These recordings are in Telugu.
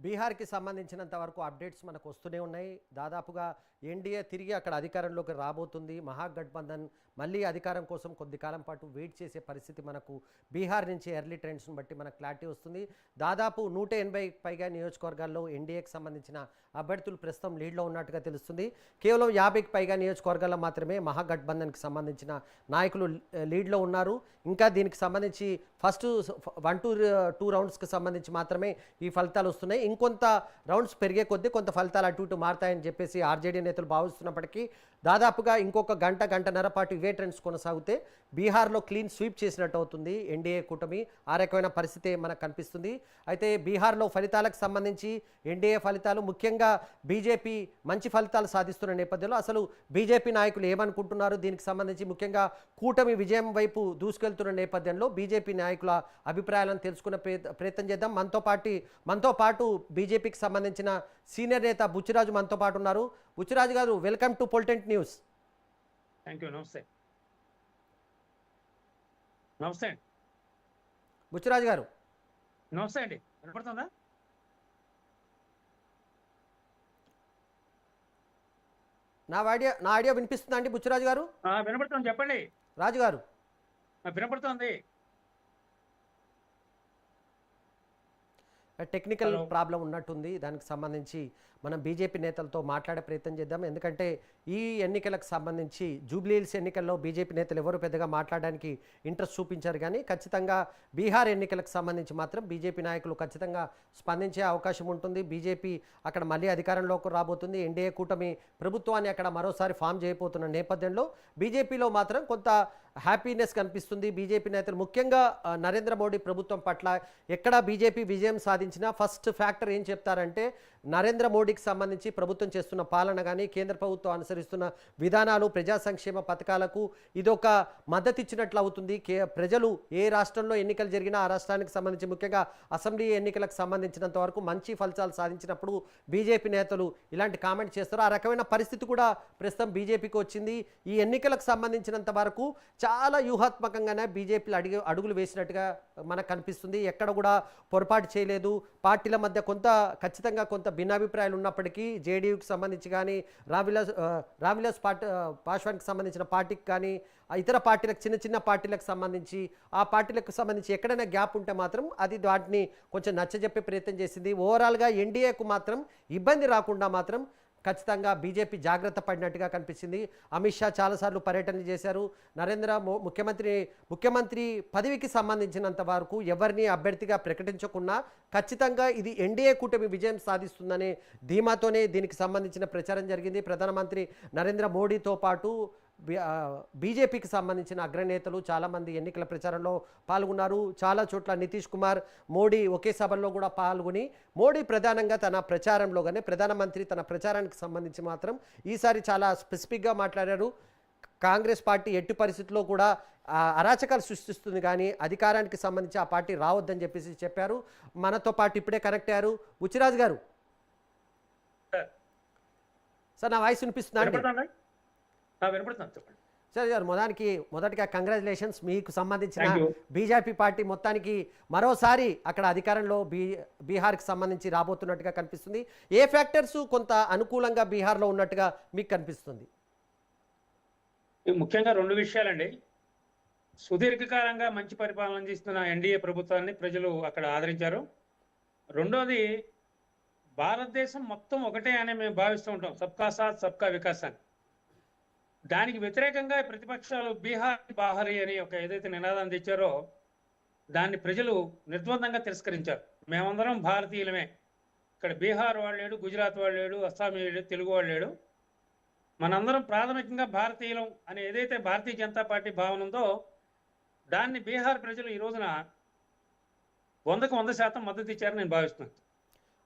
బీహార్కి సంబంధించినంత వరకు అప్డేట్స్ మనకు వస్తూనే ఉన్నాయి. దాదాపుగా ఎన్డీఏ తిరిగి అక్కడ అధికారంలోకి రాబోతుంది. మహాగఠబంధన్ మళ్ళీ అధికారం కోసం కొద్ది కాలం పాటు వెయిట్ చేసే పరిస్థితి మనకు బీహార్ నుంచి ఎర్లీ ట్రెండ్స్ను బట్టి మనకు క్లారిటీ వస్తుంది. దాదాపు 180 పైగా నియోజకవర్గాల్లో ఎన్డీఏకి సంబంధించిన అభ్యర్థులు ప్రస్తుతం లీడ్లో ఉన్నట్టుగా తెలుస్తుంది. కేవలం 50కి పైగా నియోజకవర్గాల్లో మాత్రమే మహాగఠబంధన్కి సంబంధించిన నాయకులు లీడ్లో ఉన్నారు. ఇంకా దీనికి సంబంధించి ఫస్ట్ 1 to 2 రౌండ్స్కి సంబంధించి మాత్రమే ఈ ఫలితాలు వస్తున్నాయి. ఇంకొంత రౌండ్స్ పెరిగే కొద్దీ కొంత ఫలితాలు అటు ఇటు మారుతాయని చెప్పేసి ఆర్జేడీ నేతలు భావిస్తున్నప్పటికీ దాదాపుగా ఇంకొక గంటన్నర పాటు ఇవే ట్రెండ్స్ కొనసాగితే బీహార్లో క్లీన్ స్వీప్ చేసినట్టు అవుతుంది ఎన్డీఏ కూటమి. ఆ రకమైన పరిస్థితే మనకు కనిపిస్తుంది. అయితే బీహార్లో ఫలితాలకు సంబంధించి ఎన్డీఏ ఫలితాలు ముఖ్యంగా బీజేపీ మంచి ఫలితాలు సాధిస్తున్న నేపథ్యంలో అసలు బీజేపీ నాయకులు ఏమనుకుంటున్నారు, దీనికి సంబంధించి ముఖ్యంగా కూటమి విజయం వైపు దూసుకెళ్తున్న నేపథ్యంలో బీజేపీ నాయకుల అభిప్రాయాలను తెలుసుకునే ప్రయత్నం చేద్దాం. మనతో పాటు బీజేపీకి సంబంధించిన సీనియర్ నేత బుచ్చిరాజు మనతో పాటు ఉన్నారు. Buchiraju garu, welcome to Politent news. Thank you. నమస్తే. నమస్తే అండి. బుచ్చిరాజు గారు నమస్తే అండి. వినపడుతుందా? నా ఆడియో వినిపిస్తుందా అండి బుచ్చిరాజు గారు? వినపడుతుంది, చెప్పండి. రాజు గారు వినపడుతుంది. టెక్నికల్ ప్రాబ్లం ఉన్నట్టుంది. దానికి సంబంధించి మనం బీజేపీ నేతలతో మాట్లాడే ప్రయత్నం చేద్దాం. ఎందుకంటే ఈ ఎన్నికలకు సంబంధించి జూబ్లీహిల్స్ ఎన్నికల్లో బీజేపీ నేతలు ఎవరు పెద్దగా మాట్లాడడానికి ఇంట్రెస్ట్ చూపించారు. కానీ ఖచ్చితంగా బీహార్ ఎన్నికలకు సంబంధించి మాత్రం బీజేపీ నాయకులు ఖచ్చితంగా స్పందించే అవకాశం ఉంటుంది. బీజేపీ అక్కడ మళ్ళీ అధికారంలోకి రాబోతుంది. ఎన్డీఏ కూటమి ప్రభుత్వాన్ని అక్కడ మరోసారి ఫామ్ చేయబోతున్న నేపథ్యంలో బీజేపీలో మాత్రం కొంత హ్యాపీనెస్ కనిపిస్తుంది. బీజేపీ నేతలు ముఖ్యంగా నరేంద్ర మోడీ ప్రభుత్వం పట్ల ఎక్కడ బీజేపీ విజయం సాధించినా ఫస్ట్ ఫ్యాక్టర్ ఏం చెప్తారంటే నరేంద్ర మోడీకి సంబంధించి ప్రభుత్వం చేస్తున్న పాలన కానీ కేంద్ర ప్రభుత్వం అనుసరిస్తున్న విధానాలు, ప్రజా సంక్షేమ పథకాలకు ఇదొక మద్దతు ఇచ్చినట్లు అవుతుంది. ప్రజలు ఏ రాష్ట్రంలో ఎన్నికలు జరిగినా ఆ రాష్ట్రానికి సంబంధించి ముఖ్యంగా అసెంబ్లీ ఎన్నికలకు సంబంధించినంత వరకు మంచి ఫలితాలు సాధించినప్పుడు బీజేపీ నేతలు ఇలాంటి కామెంట్ చేస్తారు. ఆ రకమైన పరిస్థితి కూడా ప్రస్తుతం బీజేపీకి వచ్చింది. ఈ ఎన్నికలకు సంబంధించినంత వరకు చాలా వ్యూహాత్మకంగానే బీజేపీలు అడుగులు వేసినట్టుగా మనకు కనిపిస్తుంది. ఎక్కడ కూడా పొరపాటు చేయలేదు. పార్టీల మధ్య ఖచ్చితంగా కొంత భిన్నాభిప్రాయాలు ఉన్నప్పటికీ జేడీయూకి సంబంధించి కానీ రామ్విలాస్ పాస్వాన్కి సంబంధించిన పార్టీకి కానీ ఇతర పార్టీలకు చిన్న పార్టీలకు సంబంధించి ఆ పార్టీలకు సంబంధించి ఎక్కడైనా గ్యాప్ ఉంటే మాత్రం అది వాటిని కొంచెం నచ్చజెప్పే ప్రయత్నం చేసింది. ఓవరాల్గా ఎన్డీఏకు మాత్రం ఇబ్బంది రాకుండా మాత్రం ఖచ్చితంగా బీజేపీ జాగ్రత్త పడినట్టుగా కనిపించింది. అమిత్ షా చాలాసార్లు పర్యటనలు చేశారు. ముఖ్యమంత్రి పదవికి సంబంధించినంత వరకు ఎవరిని అభ్యర్థిగా ప్రకటించకుండా ఖచ్చితంగా ఇది ఎన్డీఏ కూటమి విజయం సాధిస్తుందనే ధీమాతోనే దీనికి సంబంధించిన ప్రచారం జరిగింది. ప్రధానమంత్రి నరేంద్ర మోడీతో పాటు బీజేపీకి సంబంధించిన అగ్రనేతలు చాలామంది ఎన్నికల ప్రచారంలో పాల్గొన్నారు. చాలా చోట్ల నితీష్ కుమార్, మోడీ ఒకే సభల్లో కూడా పాల్గొని మోడీ ప్రధానంగా తన ప్రచారంలోగానే ప్రధానమంత్రి తన ప్రచారానికి సంబంధించి మాత్రం ఈసారి చాలా స్పెసిఫిక్గా మాట్లాడారు. కాంగ్రెస్ పార్టీ ఎట్టి పరిస్థితుల్లో కూడా అరాచకాలు సృష్టిస్తుంది కానీ అధికారానికి సంబంధించి ఆ పార్టీ రావద్దని చెప్పేసి చెప్పారు. మనతో పాటు ఇప్పుడే కనెక్ట్ అయ్యారు బుచ్చిరాజు గారు. సార్, నా వాయిస్ వినిపిస్తుందా అండి? సార్ గారు, మొదటిగా కంగ్రాచులేషన్స్. మీకు సంబంధించిన బీజేపీ పార్టీ మొత్తానికి మరోసారి అక్కడ అధికారంలో బీహార్కి సంబంధించి రాబోతున్నట్టుగా కనిపిస్తుంది. ఏ ఫ్యాక్టర్స్ కొంత అనుకూలంగా బీహార్లో ఉన్నట్టుగా మీకు కనిపిస్తుంది? ముఖ్యంగా 2 విషయాలండి. సుదీర్ఘకాలంగా మంచి పరిపాలన అందిస్తున్న ఎన్డీఏ ప్రభుత్వాన్ని ప్రజలు అక్కడ ఆదరించారు. రెండోది, భారతదేశం మొత్తం ఒకటే అని మేము భావిస్తూ ఉంటాం, సబ్కా సాత్ సబ్కా వికాస్ అని. దానికి వ్యతిరేకంగా ప్రతిపక్షాలు బీహారీ అని ఒక ఏదైతే నినాదాన్ని తెచ్చారో దాన్ని ప్రజలు నిర్ద్వందంగా తిరస్కరించారు. మేమందరం భారతీయులమే, ఇక్కడ బీహార్ వాళ్ళు లేడు, గుజరాత్ వాళ్ళు లేడు, అస్సామీ లేడు, తెలుగు వాళ్ళు లేడు, మనందరం ప్రాథమికంగా భారతీయులం అని ఏదైతే భారతీయ జనతా పార్టీ భావన ఉందో దాన్ని బీహార్ ప్రజలు ఈ రోజున 100కు 100% మద్దతు ఇచ్చారని నేను భావిస్తున్నాను.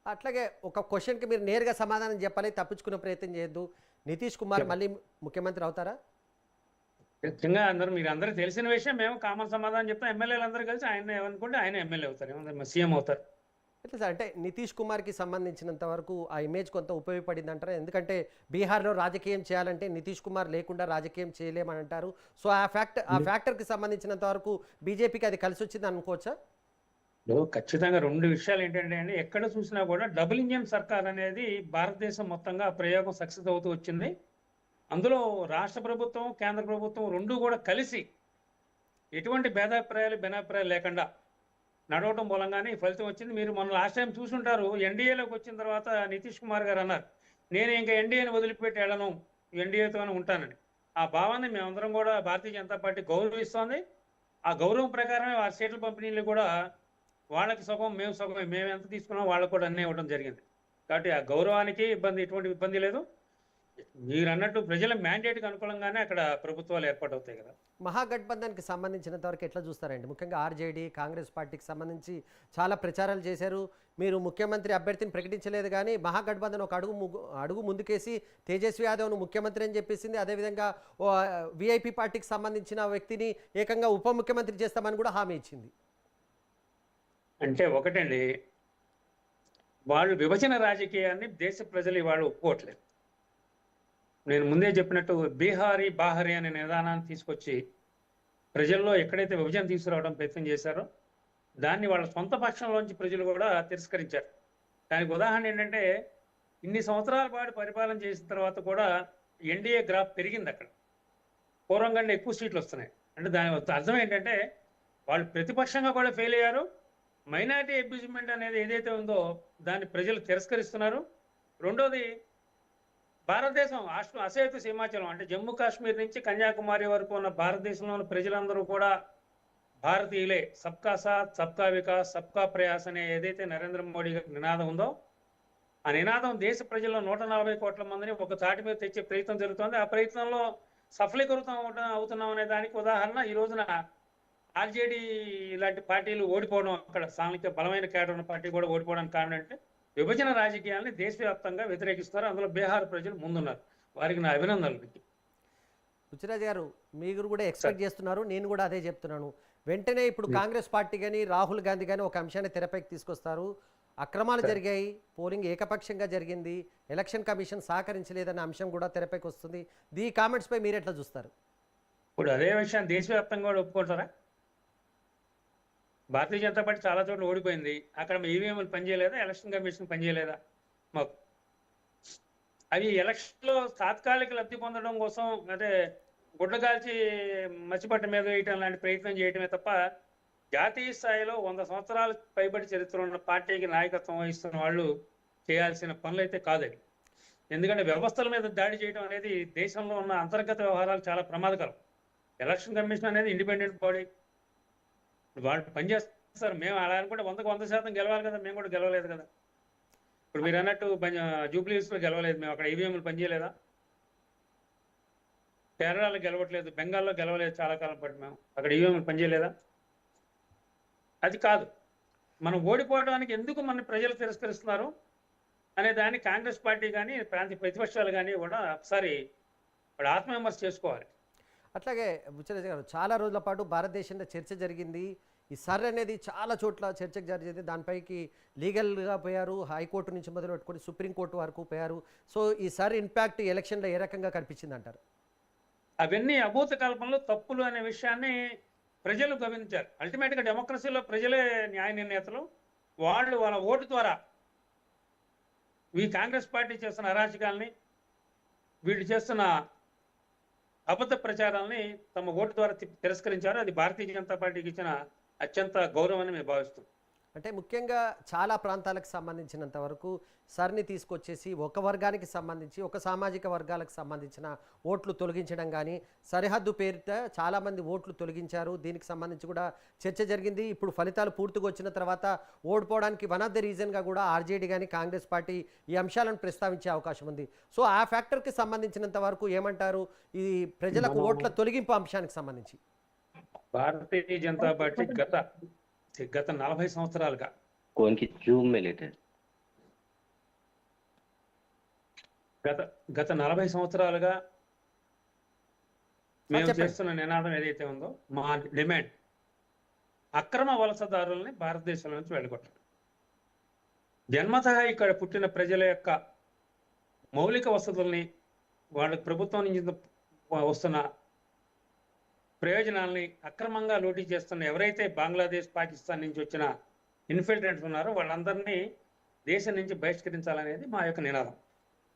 అట్లాగే ఒక క్వశ్చన్కి మీరు నేరుగా సమాధానం చెప్పాలి, తప్పించుకునే ప్రయత్నం చేయొద్దు. నితీష్ కుమార్ మళ్ళీ ముఖ్యమంత్రి అవుతారా? ఖచ్చితంగా మీరు అందరూ తెలిసిన విషయం. మేము కామన్ సమాధానం చెప్తాం. ఎమ్మెల్యేలు అందరూ కలిసి ఆయన ఏమనుకుంటే ఆయన ఎమ్మెల్యే అవుతారు, సీఎం అవుతారు. ఎట్లా సార్, అంటే నితీష్ కుమార్కి సంబంధించినంత వరకు ఆ ఇమేజ్ కొంత ఉపయోగపడింది అంటారా? ఎందుకంటే బీహార్లో రాజకీయం చేయాలంటే నితీష్ కుమార్ లేకుండా రాజకీయం చేయలేమని అంటారు. సో ఆ ఫ్యాక్టర్కి సంబంధించినంత వరకు బీజేపీకి అది కలిసి వచ్చింది అనుకోవచ్చా? ఖచ్చితంగా రెండు విషయాలు ఏంటంటే అండి, ఎక్కడ చూసినా కూడా డబుల్ ఇంజిన్ సర్కార్ అనేది భారతదేశం మొత్తంగా ఆ ప్రయోగం సక్సెస్ అవుతూ వచ్చింది. అందులో రాష్ట్ర ప్రభుత్వం, కేంద్ర ప్రభుత్వం 2 కూడా కలిసి ఎటువంటి భేదాభిప్రాయాలు, భిన్నాభిప్రాయాలు లేకుండా నడవటం మూలంగానే ఈ ఫలితం వచ్చింది. మీరు మొన్న లాస్ట్ టైం చూసుంటారు. ఎన్డీఏలోకి వచ్చిన తర్వాత నితీష్ కుమార్ గారు అన్నారు, నేను ఇంక ఎన్డీఏని వదిలిపెట్టి వెళ్ళను, ఎన్డీఏతోనే ఉంటానని. ఆ భావాన్ని మేమందరం కూడా భారతీయ జనతా పార్టీ గౌరవిస్తోంది. ఆ గౌరవం ప్రకారమే ఆ సీట్ల పంపిణీలు కూడా వాళ్ళకి సగం, మేము సగమే. మేము ఎంత తీసుకున్నామో వాళ్ళకి కూడా అన్నీ ఇవ్వడం జరిగింది. కాబట్టి ఆ గౌరవానికి ఎటువంటి ఇబ్బంది లేదు. మీరన్నట్టు ప్రజల మ్యాండేట్‌కి అనుకూలంగానే అక్కడ ప్రభుత్వాలు ఏర్పాటవుతాయి కదా! మహాగఠబంధన్‌కి సంబంధించినంత వరకు ఎట్లా చూస్తారండి? ముఖ్యంగా ఆర్‌జేడీ, కాంగ్రెస్ పార్టీకి సంబంధించి చాలా ప్రచారాలు చేశారు. మీరు ముఖ్యమంత్రి అభ్యర్థిని ప్రకటించలేదు గానీ, మహాగఠబంధన్ ఒక అడుగు ముందుకేసి తేజస్వి యాదవ్‌ను ముఖ్యమంత్రి అని చెప్పేసింది. అదేవిధంగా వీఐపీ పార్టీకి సంబంధించిన వ్యక్తిని ఏకంగా ఉప ముఖ్యమంత్రి చేస్తామని కూడా హామీ ఇచ్చింది. అంటే ఒకటండి, వాళ్ళు విభజన రాజకీయాన్ని దేశ ప్రజలు ఇవాళ ఒప్పుకోవట్లేదు. నేను ముందే చెప్పినట్టు బీహారీ, బాహరీ అనే నిదానాన్ని తీసుకొచ్చి ప్రజల్లో ఎక్కడైతే విభజన తీసుకురావడం ప్రయత్నం చేశారో, దాన్ని వాళ్ళ సొంత పక్షంలోంచి ప్రజలు కూడా తిరస్కరించారు. దానికి ఉదాహరణ ఏంటంటే, ఇన్ని సంవత్సరాల పాటు పరిపాలన చేసిన తర్వాత కూడా ఎన్డీఏ గ్రాఫ్ పెరిగింది అక్కడ. పూర్వం కంటే ఎక్కువ సీట్లు వస్తున్నాయి. అంటే దాని అర్థం ఏంటంటే, వాళ్ళు ప్రతిపక్షంగా కూడా ఫెయిల్ అయ్యారు. మైనారిటీ అబ్యూజ్మెంట్ అనేది ఏదైతే ఉందో దాన్ని ప్రజలు తిరస్కరిస్తున్నారు. రెండోది, భారతదేశం అసేతు సింహాచలం అంటే జమ్మూ కాశ్మీర్ నుంచి కన్యాకుమారి వరకు ఉన్న భారతదేశంలోని ప్రజలందరూ కూడా భారతీయులే. సబ్కా సాత్, సబ్కా వికాస్, సబ్కా ప్రయాస్ అనే ఏదైతే నరేంద్ర మోడీ గారి నినాదం ఉందో, ఆ నినాదం దేశ ప్రజల్లో 140 కోట్ల మందిని ఒక తాటి మీద తెచ్చే ప్రయత్నం జరుగుతోంది. ఆ ప్రయత్నంలో సఫలీకృతం అవుతున్నాం అనే దానికి ఉదాహరణ ఈ రోజున ఆర్జేడీ ఇలాంటి పార్టీలు ఓడిపోవడం, అక్కడ స్థానిక బలమైన కేడర్ ఉన్న పార్టీ కూడా ఓడిపోవడానికి కారణం అంటే విభజన రాజకీయాల్ని దేశవ్యాప్తంగా వ్యతిరేకిస్తున్నారు. అందులో బీహార్ ప్రజలు ముందున్నారు. వారికి నా అభినందనలు. బుచ్చిరాజు గారు, మీరు కూడా సార్, ఎక్స్‌పెక్ట్ చేస్తున్నారు. నేను కూడా అదే చెప్తున్నాను. వెంటనే ఇప్పుడు కాంగ్రెస్ పార్టీ గాని, రాహుల్ గాంధీ గాని ఒక అంశాన్ని తెరపైకి తీసుకొస్తారు. అక్రమాలు సార్, జరిగాయి, పోలింగ్ ఏకపక్షంగా జరిగింది, ఎలక్షన్ కమిషన్ సహకరించలేదన్న అంశం కూడా తెరపైకి వస్తుంది. ఈ కామెంట్స్‌పై మీరెట్లా చూస్తారు? ఇప్పుడు అదే విషయాన్ని దేశవ్యాప్తంగా కూడా ఒప్పుకుంటారా? భారతీయ జనతా పార్టీ చాలా చోట్ల ఓడిపోయింది. అక్కడ ఈవీఎంలు పనిచేయలేదా? Election commission పనిచేయలేదా? మాకు అవి ఎలక్షన్‌లో తాత్కాలిక లబ్ధి పొందడం కోసం, అంటే గుడ్డ కాల్చి మచ్చిపట్ట మీద వేయటం లాంటి ప్రయత్నం చేయటమే తప్ప, జాతీయ స్థాయిలో 100 సంవత్సరాల పైబడి చరిత్ర ఉన్న పార్టీకి నాయకత్వం వహిస్తున్న వాళ్ళు చేయాల్సిన పనులైతే కాదవి. ఎందుకంటే వ్యవస్థల మీద దాడి చేయడం అనేది దేశంలో ఉన్న అంతర్గత వ్యవహారాలు చాలా ప్రమాదకరం. ఎలక్షన్ కమిషన్ అనేది ఇండిపెండెంట్ బాడీ. వాళ్ళు పనిచేస్తారు. మేము అలా అనుకుంటే 100కు 100% గెలవాలి కదా! మేము కూడా గెలవలేదు కదా! ఇప్పుడు మీరు అన్నట్టు జూబ్లీ హిల్స్‌లో గెలవలేదు మేము. అక్కడ ఈవీఎంలు పనిచేయలేదా? కేరళలో గెలవట్లేదు, బెంగాల్‌లో గెలవలేదు చాలా కాలం పాటు మేము. అక్కడ ఈవీఎంలు పనిచేయలేదా? అది కాదు. మనం ఓడిపోవడానికి ఎందుకు మన ప్రజలు తిరస్కరిస్తున్నారు అనే దాన్ని కాంగ్రెస్ పార్టీ కానీ, ప్రాంతీయ ప్రతిపక్షాలు కానీ కూడా ఒకసారి వాడు ఆత్మవిమర్శ చేసుకోవాలి. అట్లాగే బుచ్చరాజు గారు, చాలా రోజుల పాటు భారతదేశంలో చర్చ జరిగింది. ఈ సర్ అనేది చాలా చోట్ల చర్చకు జరిగింది. దానిపైకి లీగల్గా పోయారు, హైకోర్టు నుంచి మొదలు పెట్టుకొని సుప్రీంకోర్టు వరకు పోయారు. సో ఈ సర్ ఇంపాక్ట్ ఎలక్షన్లో ఏ రకంగా కనిపించింది అంటారు? అవన్నీ అభూత కల్పనలు, తప్పులు అనే విషయాన్ని ప్రజలు గమనించారు. అల్టిమేట్‌గా డెమోక్రసీలో ప్రజలే న్యాయ నిర్ణేతలు. వాళ్ళు వాళ్ళ ఓటు ద్వారా ఈ కాంగ్రెస్ పార్టీ చేస్తున్న అరాచకాల్ని, వీళ్ళు చేస్తున్న అబద్ధ ప్రచారాల్ని తమ ఓటు ద్వారా తిరస్కరించారు. అది భారతీయ జనతా పార్టీకి ఇచ్చిన అత్యంత గౌరవం అని మేము భావిస్తున్నాం. అంటే ముఖ్యంగా చాలా ప్రాంతాలకు సంబంధించినంత వరకు సర్ని తీసుకొచ్చేసి ఒక వర్గానికి సంబంధించి, ఒక సామాజిక వర్గాలకు సంబంధించిన ఓట్లు తొలగించడం కానీ, సరిహద్దు పేరిట చాలామంది ఓట్లు తొలగించారు. దీనికి సంబంధించి కూడా చర్చ జరిగింది. ఇప్పుడు ఫలితాలు పూర్తిగా వచ్చిన తర్వాత ఓడిపోవడానికి వన్ ఆఫ్ ద రీజన్గా కూడా ఆర్జేడీ కానీ, కాంగ్రెస్ పార్టీ ఈ అంశాలను ప్రస్తావించే అవకాశం ఉంది. సో ఆ ఫ్యాక్టర్కి సంబంధించినంత వరకు ఏమంటారు ఈ ప్రజలకు ఓట్ల తొలగింపు అంశానికి సంబంధించి? భారతీయ జనతా పార్టీ గత 40 సంవత్సరాలుగా कौन की जूम में लेटे గత 40 సంవత్సరాలుగా మేము చెప్పండి. చేస్తున్న నినాదం ఏదైతే ఉందో, మా డిమాండ్ అక్రమ వలసదారుల్ని భారతదేశం నుంచి వెళ్ళగొట్టడం. జన్మతః ఇక్కడ పుట్టిన ప్రజల యొక్క మౌలిక వసతుల్ని, వాళ్ళకి ప్రభుత్వం నుంచి వస్తున్న ప్రయోజనాల్ని అక్రమంగా లూటీ చేస్తున్న ఎవరైతే బంగ్లాదేశ్, పాకిస్తాన్ నుంచి వచ్చిన ఇన్ఫిల్ట్రెంట్స్ ఉన్నారో వాళ్ళందరినీ దేశం నుంచి బహిష్కరించాలనేది మా యొక్క నినాదం.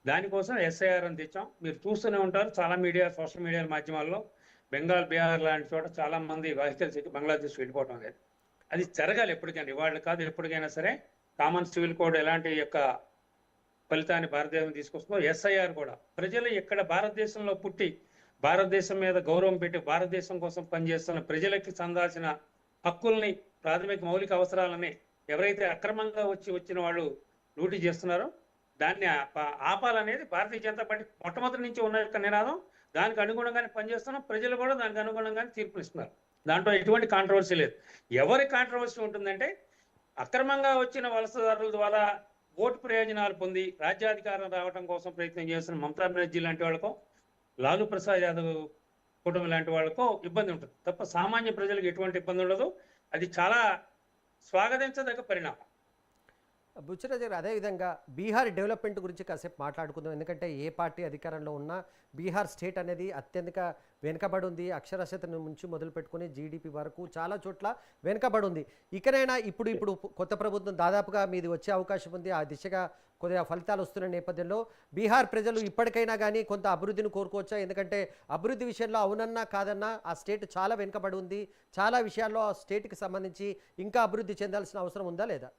దానికోసం ఎస్ఐఆర్ అని తెచ్చాం. మీరు చూస్తూనే ఉంటారు చాలా మీడియా, సోషల్ మీడియా మాధ్యమాల్లో బెంగాల్, బీహార్ లాంటి చోట చాలా మంది వెహికల్స్ ఎక్కి బంగ్లాదేశ్ వెళ్ళిపోవడం అనేది. అది జరగాలి ఎప్పటికైనా, ఇవాళ కాదు ఎప్పటికైనా సరే. కామన్ సివిల్ కోడ్ ఎలాంటి యొక్క ఫలితాన్ని భారతదేశం తీసుకొస్తుందో ఎస్ఐఆర్ కూడా ప్రజలు ఇక్కడ భారతదేశంలో పుట్టి భారతదేశం మీద గౌరవం పెట్టి భారతదేశం కోసం పనిచేస్తున్న ప్రజలకి చెందాల్సిన హక్కుల్ని, ప్రాథమిక మౌలిక అవసరాలని ఎవరైతే అక్రమంగా వచ్చిన వాళ్ళు లూటీ చేస్తున్నారో దాన్ని ఆపాలనేది భారతీయ జనతా పార్టీ మొట్టమొదటి నుంచి ఉన్న యొక్క నినాదం. దానికి అనుగుణంగానే పనిచేస్తున్నాం. ప్రజలు కూడా దానికి అనుగుణంగానే తీర్పులు ఇస్తున్నారు. దాంట్లో ఎటువంటి కాంట్రవర్సీ లేదు. ఎవరి కాంట్రవర్సీ ఉంటుందంటే అక్రమంగా వచ్చిన వలసదారుల ద్వారా ఓటు ప్రయోజనాలు పొంది రాజ్యాధికారం రావడం కోసం ప్రయత్నం చేస్తున్న మమతా బెనర్జీ లాంటి వాళ్ళకో, లాలూ ప్రసాద్ యాదవ్ కుటుంబం లాంటి వాళ్ళకో ఇబ్బంది ఉంటుంది తప్ప సామాన్య ప్రజలకు ఎటువంటి ఇబ్బంది ఉండదు. అది చాలా స్వాగతించదగ్గ పరిణామం. బుచ్చిరాజు గారు, అదేవిధంగా బీహార్ డెవలప్మెంట్ గురించి కాసేపు మాట్లాడుకుందాం. ఎందుకంటే ఏ పార్టీ అధికారంలో ఉన్నా బీహార్ స్టేట్ అనేది అత్యధిక వెనుకబడి ఉంది. అక్షరాస్యత నుంచి మొదలు పెట్టుకుని జీడిపి వరకు చాలా చోట్ల వెనుకబడి ఉంది. ఇకనైనా ఇప్పుడు కొత్త ప్రభుత్వం దాదాపుగా మీది వచ్చే అవకాశం ఉంది. ఆ దిశగా కొద్దిగా ఫలితాలు వస్తున్న నేపథ్యంలో బీహార్ ప్రజలు ఇప్పటికైనా కానీ కొంత అభివృద్ధిని కోరుకోవచ్చా? ఎందుకంటే అభివృద్ధి విషయంలో అవునన్నా కాదన్నా ఆ స్టేట్ చాలా వెనుకబడి ఉంది. చాలా విషయాల్లో ఆ స్టేట్కి సంబంధించి ఇంకా అభివృద్ధి చెందాల్సిన అవసరం ఉందా లేదా?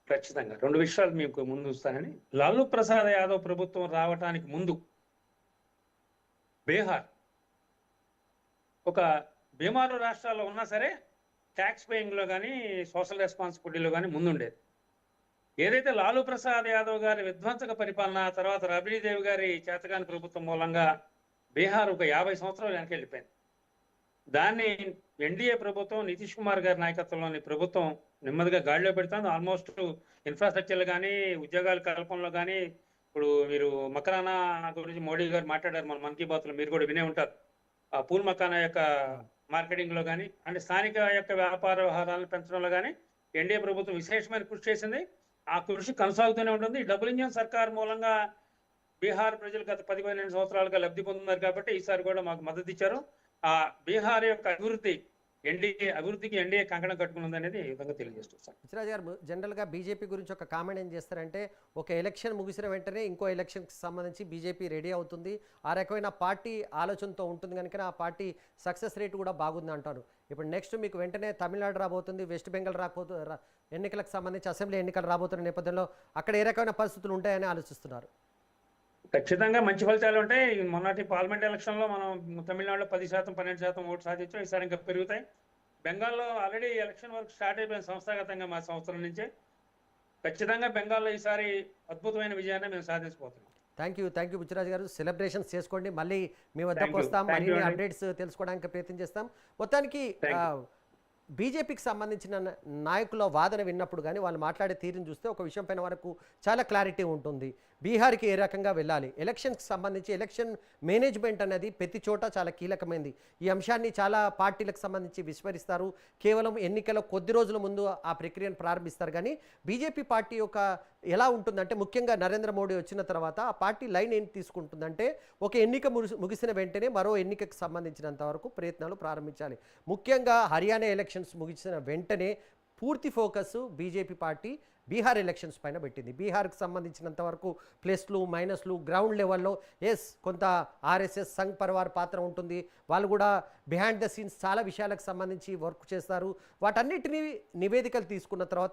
ఖచ్చితంగా 2 విషయాలు మీకు ముందు వస్తానని. లాలూ ప్రసాద్ యాదవ్ ప్రభుత్వం రావటానికి ముందు బీహార్ ఒక బీమారు రాష్ట్రాల్లో ఉన్నా సరే ట్యాక్స్ పేయింగ్లో కానీ సోషల్ రెస్పాన్సిబిలిటీలో కానీ ముందుండేది. ఏదైతే లాలూ ప్రసాద్ యాదవ్ గారి విధ్వంసక పరిపాలన, తర్వాత రబడీదేవి గారి చేతకాని ప్రభుత్వం మూలంగా బీహార్ ఒక 50 సంవత్సరాలు వెనక్కి వెళ్ళిపోయింది. దాన్ని ఎన్డీఏ ప్రభుత్వం, నితీష్ కుమార్ గారి నాయకత్వంలోని ప్రభుత్వం నెమ్మదిగా గాడిలో పెడుతుంది. ఆల్మోస్ట్ ఇన్ఫ్రాస్ట్రక్చర్లు కానీ, ఉద్యోగాల కల్పనలో కానీ, ఇప్పుడు మీరు మకరానా గురించి మోడీ గారు మాట్లాడారు మన మన్ కీ బాత్లో, మీరు కూడా వినే ఉంటారు. ఆ పూల్ మకానా యొక్క మార్కెటింగ్లో కానీ, అంటే స్థానిక యొక్క వ్యాపార వ్యవహారాలను పెంచడంలో కానీ ఎన్డీఏ ప్రభుత్వం విశేషమైన కృషి చేసింది. ఆ కృషి కొనసాగుతూనే ఉంటుంది. డబుల్ ఇంజన్ సర్కార్ మూలంగా బీహార్ ప్రజలు గత 10-12 సంవత్సరాలుగా లబ్ధి పొందుతున్నారు కాబట్టి ఈసారి కూడా మాకు మద్దతు ఇచ్చారు. ఆ బీహార్ యొక్క అభివృద్ధికి ఎన్డీఏ కంకణం కట్టుకున్నది అనేది ఈ విధంగా తెలియజేస్తున్నాను. బుచ్చిరాజు గారు, జనరల్గా బీజేపీ గురించి ఒక కామెంట్ ఏం చేస్తారంటే, ఒక ఎలక్షన్ ముగిసిన వెంటనే ఇంకో ఎలక్షన్కి సంబంధించి బీజేపీ రెడీ అవుతుంది, ఆ రకమైన పార్టీ ఆలోచనతో ఉంటుంది కనుక ఆ పార్టీ సక్సెస్ రేట్ కూడా బాగుంది అంటారు. ఇప్పుడు నెక్స్ట్ మీకు వెంటనే తమిళనాడు రాబోతుంది, వెస్ట్ బెంగాల్ ఎన్నికలకు సంబంధించి అసెంబ్లీ ఎన్నికలు రాబోతున్న నేపథ్యంలో అక్కడ ఏ రకమైన పరిస్థితులు ఉంటాయని ఆలోచిస్తున్నారు? ఖచ్చితంగా మంచి ఫలితాలు ఉంటాయి. మొన్నటి పార్లమెంట్ ఎలక్షన్ లో మనం తమిళనాడులో 10%, 12% ఓటు సాధించాం. ఈసారి ఇంకా పెరుగుతాయి. బెంగాల్లో ఆల్రెడీ ఎలక్షన్ వర్క్ స్టార్ట్ అయిపోయిన సంస్థాగతంగా మా సంవత్సరం నుంచే. ఖచ్చితంగా బెంగాల్లో ఈసారి అద్భుతమైన విజయాన్ని మేము సాధించబోతున్నాం. థ్యాంక్ యూ బుచ్చిరాజు గారు. సెలబ్రేషన్స్ చేసుకోండి. మళ్ళీ మీ వద్దకు వస్తాం, Thank you మరిన్ని అండి. అప్డేట్స్ తెలుసుకోవడానికి ప్రయత్నం చేస్తాం. మొత్తానికి బీజేపీకి సంబంధించిన నాయకుల వాదన విన్నప్పుడు కానీ వాళ్ళు మాట్లాడే తీరుని చూస్తే ఒక విషయం పైన వరకు చాలా క్లారిటీ ఉంటుంది. బీహార్కి ఏ రకంగా వెళ్ళాలి, ఎలక్షన్కి సంబంధించి ఎలక్షన్ మేనేజ్మెంట్ అనేది ప్రతి చోట చాలా కీలకమైంది. ఈ అంశాన్ని చాలా పార్టీలకు సంబంధించి విస్మరిస్తారు. కేవలం ఎన్నికల కొద్ది రోజుల ముందు ఆ ప్రక్రియను ప్రారంభిస్తారు. కానీ బీజేపీ పార్టీ యొక్క ఎలా ఉంటుందంటే, ముఖ్యంగా నరేంద్ర మోడీ వచ్చిన తర్వాత ఆ పార్టీ లైన్ ఏం తీసుకుంటుందంటే, ఒక ఎన్నిక ముగిసిన వెంటనే మరో ఎన్నికకు సంబంధించినంత వరకు ప్రయత్నాలు ప్రారంభించాలి. ముఖ్యంగా హర్యానా ఎలక్షన్స్ ముగిసిన వెంటనే పూర్తి focus BJP party Bihar elections పైన పెట్టింది. బీహార్కి సంబంధించినంత వరకు ప్లస్లు మైనస్లు గ్రౌండ్ లెవెల్లో కొంత ఆర్ఎస్ఎస్ సంఘ్ పరివార్ పాత్ర ఉంటుంది. వాళ్ళు కూడా బిహైండ్ ద సీన్స్ చాలా విషయాలకు సంబంధించి వర్క్ చేస్తారు. వాటన్నిటినీ నివేదికలు తీసుకున్న తర్వాత